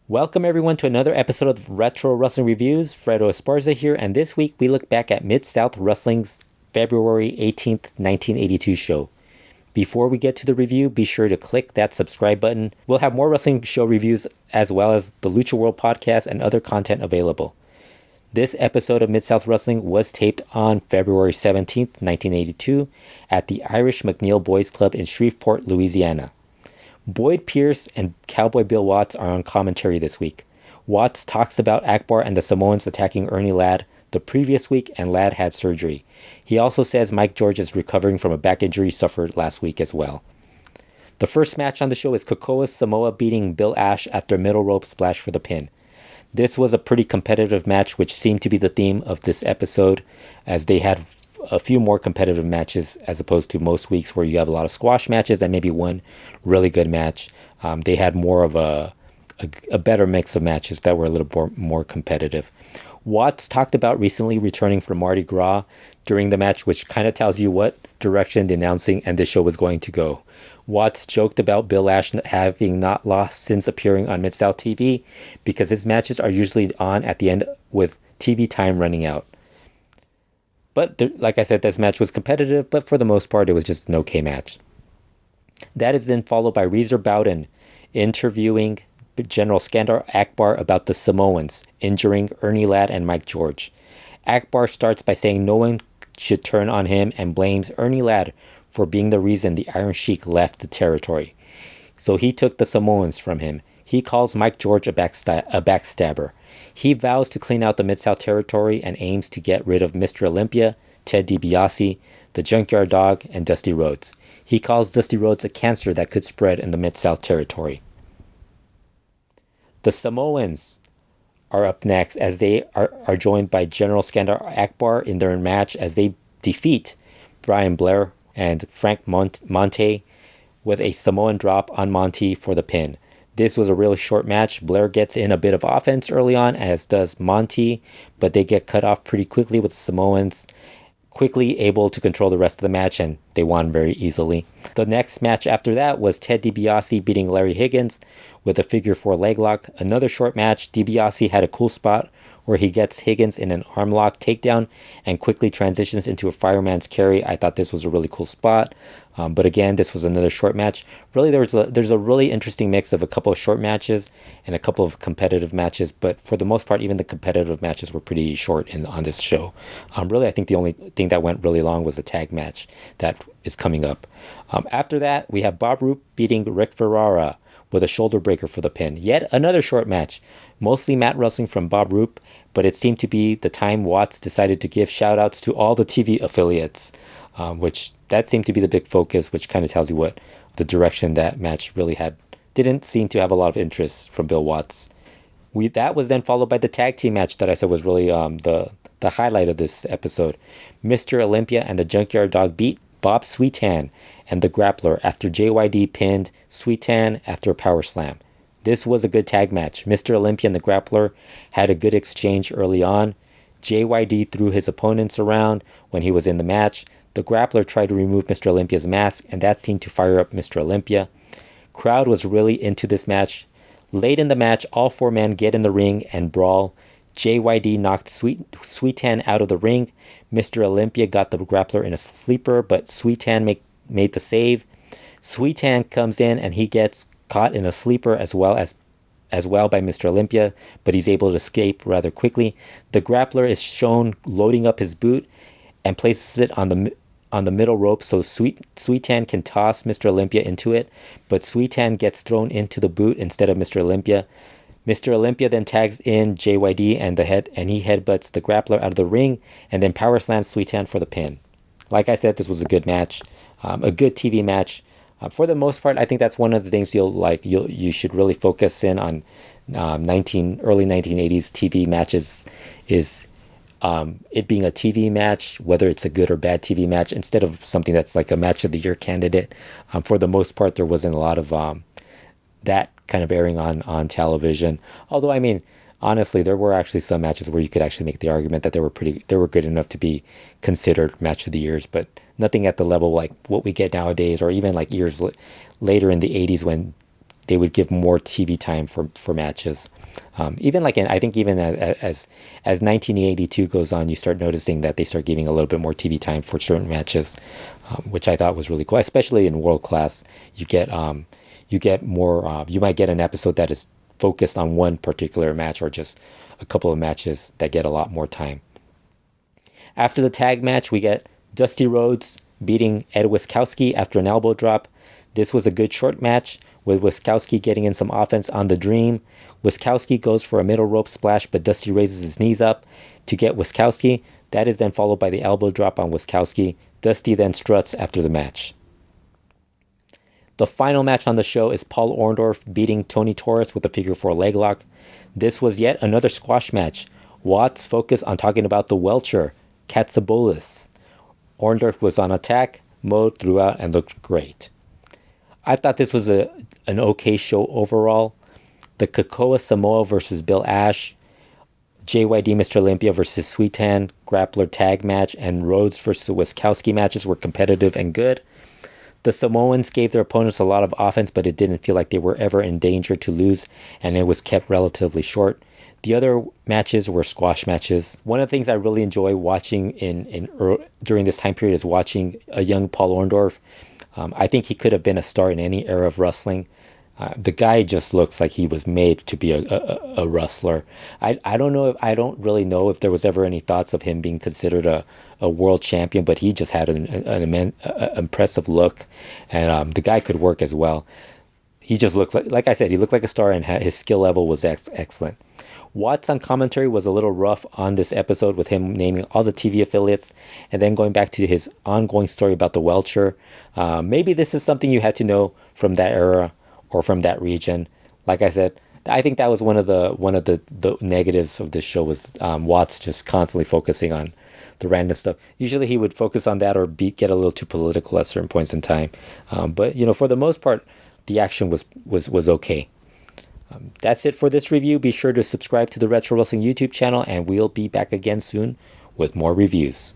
Welcome everyone to another episode of Retro Wrestling Reviews. Fredo Esparza here, and this week we look back at Mid-South Wrestling's February 18th, 1982 show. Before we get to the review, be sure to click that subscribe button. We'll have more wrestling show reviews as well as the Lucha World podcast and other content available. This episode of Mid-South Wrestling was taped on February 17th, 1982 at the Irish McNeil Boys Club in Shreveport, Louisiana. Boyd Pierce and Cowboy Bill Watts are on commentary this week. Watts talks about Akbar and the Samoans attacking Ernie Ladd the previous week, and Ladd had surgery. He also says Mike George is recovering from a back injury suffered last week as well. The first match on the show is Kokoa Samoa beating Bill Ash after a middle rope splash for the pin. This was a pretty competitive match, which seemed to be the theme of this episode, as they had a few more competitive matches as opposed to most weeks where you have a lot of squash matches and maybe one really good match. They had more of a better mix of matches that were a little more competitive. Watts talked about recently returning from Mardi Gras during the match, which kind of tells you what direction the announcing and the show was going to go. Watts joked about Bill Ash having not lost since appearing on Mid-South TV because his matches are usually on at the end with TV time running out. But like I said, this match was competitive, but for the most part, it was just an okay match. That is then followed by Reezer Bowden interviewing General Skandor Akbar about the Samoans injuring Ernie Ladd and Mike George. Akbar starts by saying no one should turn on him and blames Ernie Ladd for being the reason the Iron Sheik left the territory. So he took the Samoans from him. He calls Mike George a backstabber. He vows to clean out the Mid-South territory and aims to get rid of Mr. Olympia, Ted DiBiase, the Junkyard Dog, and Dusty Rhodes. He calls Dusty Rhodes a cancer that could spread in the Mid-South territory. The Samoans are up next as they are joined by General Skandor Akbar in their match as they defeat Brian Blair and Frank Monte with a Samoan drop on Monte for the pin. This was a really short match. Blair gets in a bit of offense early on, as does Monte, but they get cut off pretty quickly with the Samoans quickly able to control the rest of the match, and they won very easily. The next match after that was Ted DiBiase beating Larry Higgins with a Figure Four Leglock. Another short match. DiBiase had a cool spot where he gets Higgins in an arm lock takedown and quickly transitions into a fireman's carry. I thought this was a really cool spot. But again, this was another short match. Really, there's a really interesting mix of a couple of short matches and a couple of competitive matches. But for the most part, even the competitive matches were pretty short on this show. Really, I think the only thing that went really long was the tag match that is coming up. After that, we have Bob Roop beating Rick Ferrara with a shoulder breaker for the pin. Yet another short match. Mostly mat wrestling from Bob Roop, but it seemed to be the time Watts decided to give shout-outs to all the TV affiliates, which that seemed to be the big focus, which kind of tells you what the direction that match really had. Didn't seem to have a lot of interest from Bill Watts. That was then followed by the tag team match that I said was really the highlight of this episode. Mr. Olympia and the Junkyard Dog beat Bob Sweetan and the Grappler after JYD pinned Sweetan after a power slam. This was a good tag match. Mr. Olympia and the Grappler had a good exchange early on. JYD threw his opponents around when he was in the match. The Grappler tried to remove Mr. Olympia's mask, and that seemed to fire up Mr. Olympia. Crowd was really into this match. Late in the match, all four men get in the ring and brawl. JYD knocked Sweetan out of the ring. Mr. Olympia got the Grappler in a sleeper, but Sweetan made the save. Sweetan comes in and he gets caught in a sleeper as well by Mr. Olympia, but he's able to escape rather quickly. The Grappler is shown loading up his boot and places it on the middle rope so Sweetan can toss Mr. Olympia into it, but Sweetan gets thrown into the boot instead of Mr. Olympia. Mr. Olympia then tags in JYD and he headbutts the Grappler out of the ring and then power slams Sweetan for the pin. Like I said, this was a good match, a good TV match. For the most part, I think that's one of the things you should really focus in on early 1980s TV matches is it being a TV match, whether it's a good or bad TV match, instead of something that's like a match of the year candidate. For the most part, there wasn't a lot of that kind of airing on television. Although, I mean, honestly, there were actually some matches where you could actually make the argument that they were good enough to be considered match of the years, but nothing at the level like what we get nowadays, or even like years later in the 80s when they would give more TV time for matches. Even like I think even as 1982 goes on, you start noticing that they start giving a little bit more TV time for certain matches, which I thought was really cool. Especially in World Class, you get more. You might get an episode that is focused on one particular match, or just a couple of matches that get a lot more time. After the tag match, we get Dusty Rhodes beating Ed Wiskowski after an elbow drop. This was a good short match, with Wiskowski getting in some offense on the Dream. Wiskowski goes for a middle rope splash, but Dusty raises his knees up to get Wiskowski. That is then followed by the elbow drop on Wiskowski. Dusty then struts after the match. The final match on the show is Paul Orndorff beating Tony Taurus with a Figure Four Leglock. This was yet another squash match. Watts focused on talking about the Welcher, Katsabolis. Orndorff was on attack mode throughout and looked great. I thought this was an okay show overall. The Kakoa Samoa versus Bill Ash, JYD Mr. Olympia versus Sweetan Grappler tag match, and Rhodes versus Wiskowski matches were competitive and good. The Samoans gave their opponents a lot of offense, but it didn't feel like they were ever in danger to lose, and it was kept relatively short. The other matches were squash matches. One of the things I really enjoy watching during this time period is watching a young Paul Orndorff. I think he could have been a star in any era of wrestling. The guy just looks like he was made to be a wrestler. I don't really know if there was ever any thoughts of him being considered a world champion, but he just had an impressive look, and the guy could work as well. He just looked like I said, he looked like a star, and his skill level was excellent. Watts on commentary was a little rough on this episode, with him naming all the TV affiliates and then going back to his ongoing story about the Welcher. Maybe this is something you had to know from that era or from that region. Like I said, I think that was one of the negatives of this show, was Watts just constantly focusing on the random stuff. Usually he would focus on that or get a little too political at certain points in time. But for the most part, the action was okay. That's it for this review. Be sure to subscribe to the Retro Wrestling YouTube channel, and we'll be back again soon with more reviews.